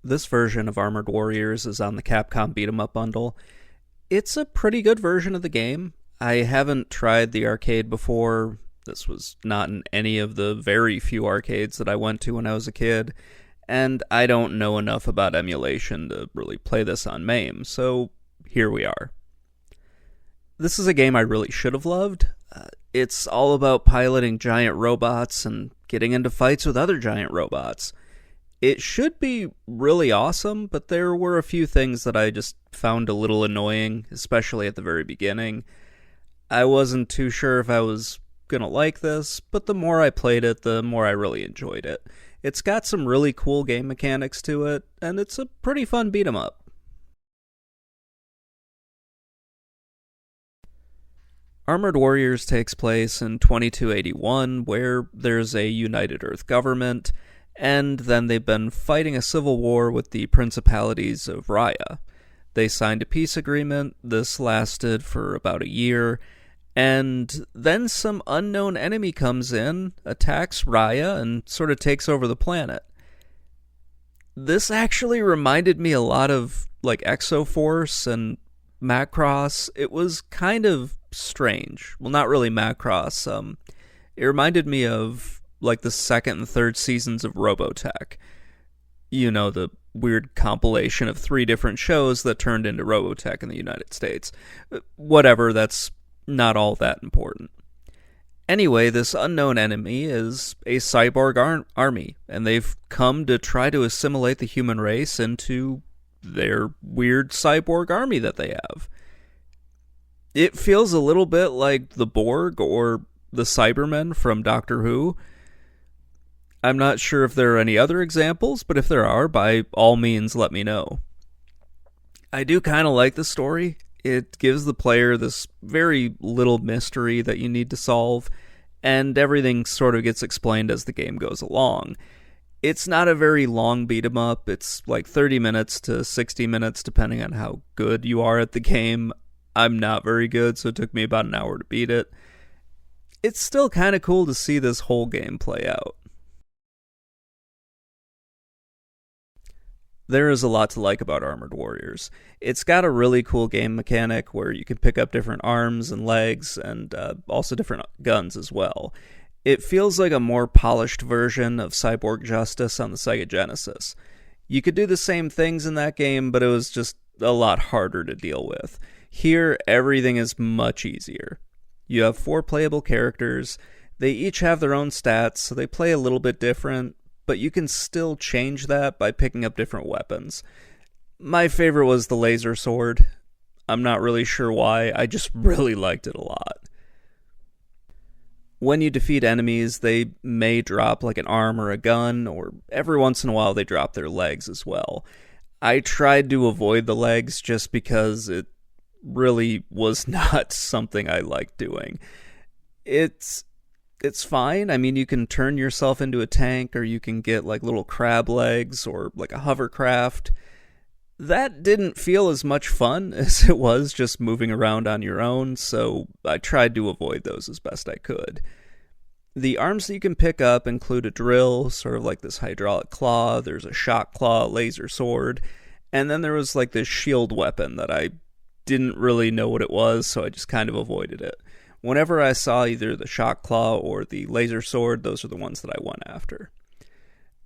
This version of Armored Warriors is on the Capcom Beat 'em Up bundle. It's a pretty good version of the game. I haven't tried the arcade before. This was not in any of the very few arcades that I went to when I was a kid, and I don't know enough about emulation to really play this on MAME, so here we are. This is a game I really should have loved. It's all about piloting giant robots and getting into fights with other giant robots. It should be really awesome, but there were a few things that I just found a little annoying, especially at the very beginning. I wasn't too sure if I was gonna like this, but the more I played it, the more I really enjoyed it. It's got some really cool game mechanics to it, and it's a pretty fun beat 'em up. Armored Warriors takes place in 2281, where there's a United Earth government, and then they've been fighting a civil war with the principalities of Raya. They signed a peace agreement. This lasted for about a year, and then some unknown enemy comes in, attacks Raya, and sort of takes over the planet. This actually reminded me a lot of like Exoforce and Macross. It was kind of strange. Well, not really Macross. It reminded me of like the second and third seasons of Robotech. You know, the weird compilation of 3 different shows that turned into Robotech in the United States. Whatever, that's not all that important. Anyway, this unknown enemy is a cyborg army, and they've come to try to assimilate the human race into their weird cyborg army that they have. It feels a little bit like the Borg or the Cybermen from Doctor Who. I'm not sure if there are any other examples, but if there are, by all means let me know. I do kind of like the story. It gives the player this very little mystery that you need to solve, and everything sort of gets explained as the game goes along. It's not a very long beat 'em up. It's like 30 minutes to 60 minutes, depending on how good you are at the game. I'm not very good, so it took me about an hour to beat it. It's still kind of cool to see this whole game play out. There is a lot to like about Armored Warriors. It's got a really cool game mechanic where you can pick up different arms and legs, and also different guns as well. It feels like a more polished version of Cyborg Justice on the Sega Genesis. You could do the same things in that game, but it was just a lot harder to deal with. Here, everything is much easier. You have 4 playable characters. They each have their own stats, so they play a little bit different, but you can still change that by picking up different weapons. My favorite was the laser sword. I'm not really sure why, I just really liked it a lot. When you defeat enemies, they may drop like an arm or a gun, or every once in a while they drop their legs as well. I tried to avoid the legs just because it really was not something I liked doing. It's fine. I mean, you can turn yourself into a tank, or you can get like little crab legs or like a hovercraft. That didn't feel as much fun as it was just moving around on your own, so I tried to avoid those as best I could. The arms that you can pick up include a drill, sort of like this hydraulic claw, there's a shock claw, laser sword, and then there was like this shield weapon that I didn't really know what it was, so I just kind of avoided it. Whenever I saw either the shock claw or the laser sword, those are the ones that I went after.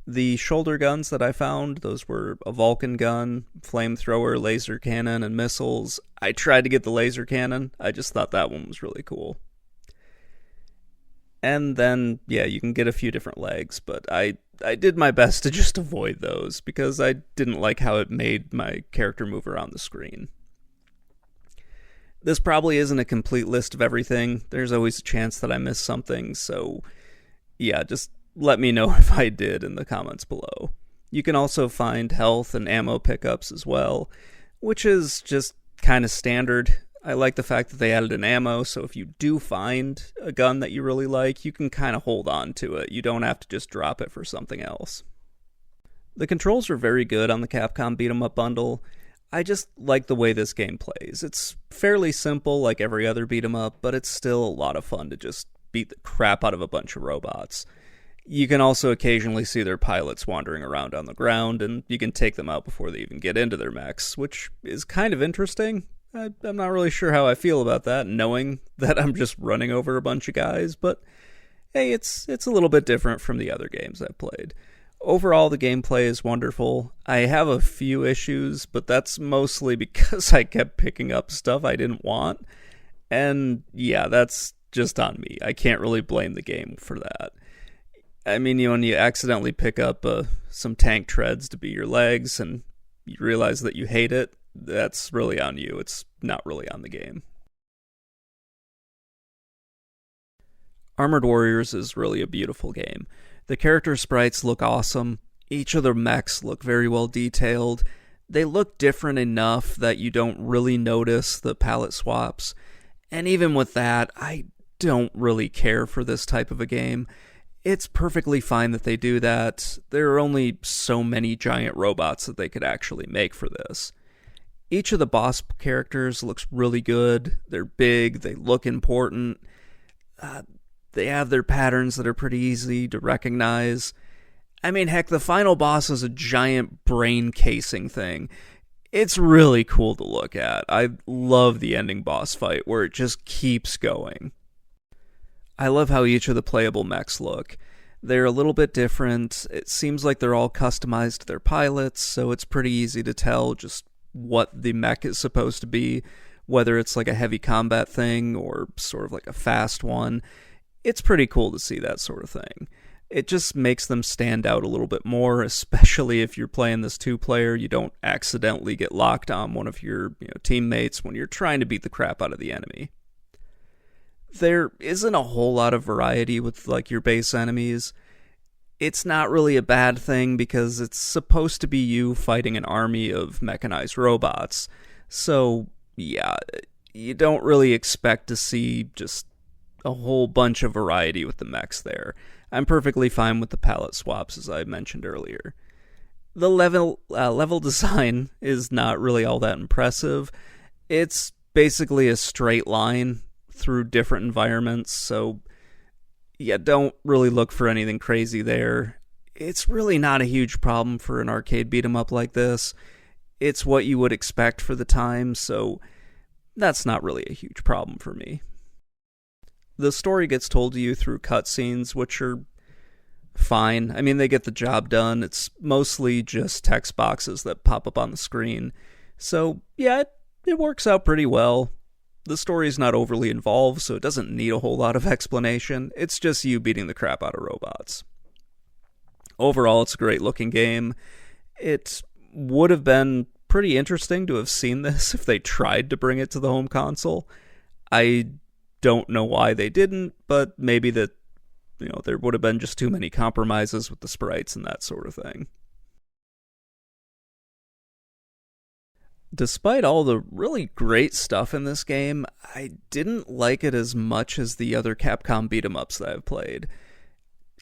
The shoulder guns that I found, those were a Vulcan gun, flamethrower, laser cannon, and missiles. I tried to get the laser cannon. I just thought that one was really cool. And then, yeah, you can get a few different legs, but I did my best to just avoid those because I didn't like how it made my character move around the screen. This probably isn't a complete list of everything. There's always a chance that I missed something, so yeah, just let me know if I did in the comments below. You can also find health and ammo pickups as well, which is just kind of standard. I like the fact that they added an ammo, so if you do find a gun that you really like, you can kind of hold on to it. You don't have to just drop it for something else. The controls are very good on the Capcom Beat 'em Up bundle. I just like the way this game plays. It's fairly simple like every other beat 'em up, but it's still a lot of fun to just beat the crap out of a bunch of robots. You can also occasionally see their pilots wandering around on the ground, and you can take them out before they even get into their mechs, which is kind of interesting. I'm not really sure how I feel about that, knowing that I'm just running over a bunch of guys, but hey, it's a little bit different from the other games I've played. Overall, the gameplay is wonderful. I have a few issues, but that's mostly because I kept picking up stuff I didn't want, and yeah, that's just on me. I can't really blame the game for that. I mean, when you accidentally pick up some tank treads to be your legs and you realize that you hate it, that's really on you. It's not really on the game. Armored Warriors is really a beautiful game. The character sprites look awesome. Each of the mechs look very well detailed. They look different enough that you don't really notice the palette swaps. And even with that, I don't really care for this type of a game. It's perfectly fine that they do that. There are only so many giant robots that they could actually make for this. Each of the boss characters looks really good. They're big, they look important. They have their patterns that are pretty easy to recognize. I mean, heck, the final boss is a giant brain casing thing. It's really cool to look at. I love the ending boss fight where it just keeps going. I love how each of the playable mechs look. They're a little bit different. It seems like they're all customized to their pilots, so it's pretty easy to tell just what the mech is supposed to be, whether it's like a heavy combat thing or sort of like a fast one. It's pretty cool to see that sort of thing. It just makes them stand out a little bit more, especially if you're playing this two-player. You don't accidentally get locked on one of your teammates when you're trying to beat the crap out of the enemy. There isn't a whole lot of variety with like your base enemies. It's not really a bad thing because it's supposed to be you fighting an army of mechanized robots. So, yeah, you don't really expect to see just a whole bunch of variety with the mechs there. I'm perfectly fine with the palette swaps, as I mentioned earlier. The level design is not really all that impressive. It's basically a straight line through different environments, so yeah, don't really look for anything crazy there. It's really not a huge problem for an arcade beat 'em up like this. It's what you would expect for the time, so that's not really a huge problem for me. The story gets told to you through cutscenes, which are fine. I mean, they get the job done. It's mostly just text boxes that pop up on the screen. So, yeah, it works out pretty well. The story's not overly involved, so it doesn't need a whole lot of explanation. It's just you beating the crap out of robots. Overall, it's a great looking game. It would have been pretty interesting to have seen this if they tried to bring it to the home console. I don't know why they didn't, but maybe that there would have been just too many compromises with the sprites and that sort of thing. Despite all the really great stuff in this game, I didn't like it as much as the other Capcom beat-em-ups that I've played.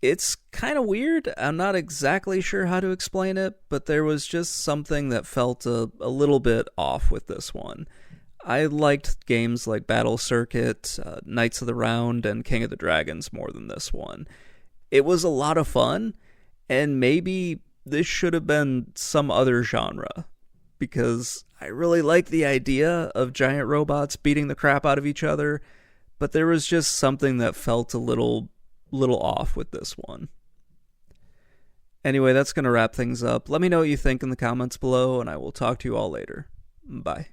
It's kind of weird. I'm not exactly sure how to explain it, but there was just something that felt a little bit off with this one. I liked games like Battle Circuit, Knights of the Round, and King of the Dragons more than this one. It was a lot of fun, and maybe this should have been some other genre, because I really like the idea of giant robots beating the crap out of each other, but there was just something that felt a little off with this one. Anyway, that's going to wrap things up. Let me know what you think in the comments below, and I will talk to you all later. Bye.